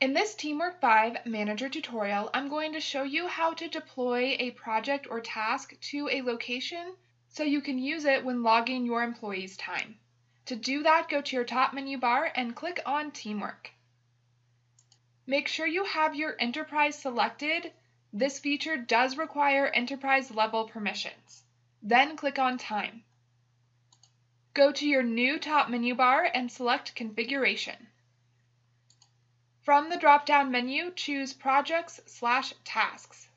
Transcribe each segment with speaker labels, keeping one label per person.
Speaker 1: In this TeamWork 5 Manager tutorial, I'm going to show you how to deploy a project or task to a location so you can use it when logging your employees' time. To do that, go to your top menu bar and click on TeamWork. Make sure you have your enterprise selected. This feature does require enterprise level permissions. Then click on Time. Go to your new top menu bar and select Configuration. From the drop-down menu, choose Projects/Tasks.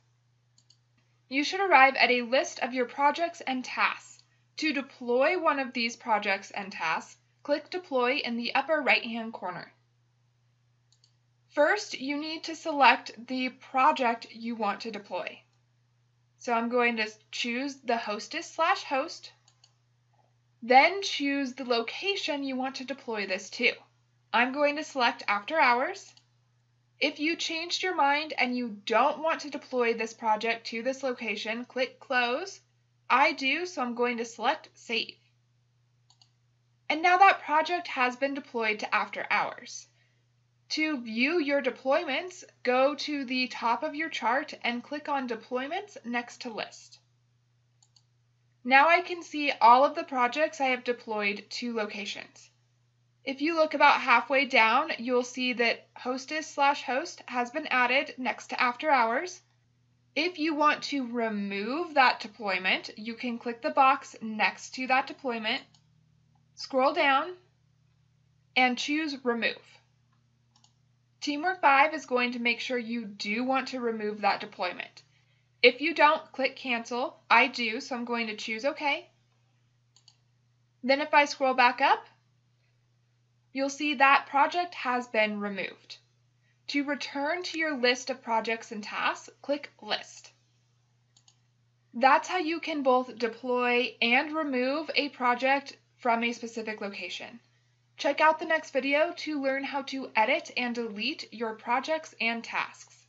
Speaker 1: You should arrive at a list of your projects and tasks. To deploy one of these projects and tasks, click Deploy in the upper right-hand corner. First, you need to select the project you want to deploy. So I'm going to choose the hostess/host. Then choose the location you want to deploy this to. I'm going to select After Hours. If you changed your mind and you don't want to deploy this project to this location, click Close. I do, so I'm going to select Save. And now that project has been deployed to After Hours. To view your deployments, go to the top of your chart and click on Deployments next to List. Now I can see all of the projects I have deployed to locations. If you look about halfway down, you'll see that hostess/host has been added next to After Hours. If you want to remove that deployment, you can click the box next to that deployment, scroll down, and choose Remove. TeamWork 5 is going to make sure you do want to remove that deployment. If you don't, click Cancel. I do, so I'm going to choose OK. Then if I scroll back up, you'll see that project has been removed. To return to your list of projects and tasks, click List. That's how you can both deploy and remove a project from a specific location. Check out the next video to learn how to edit and delete your projects and tasks.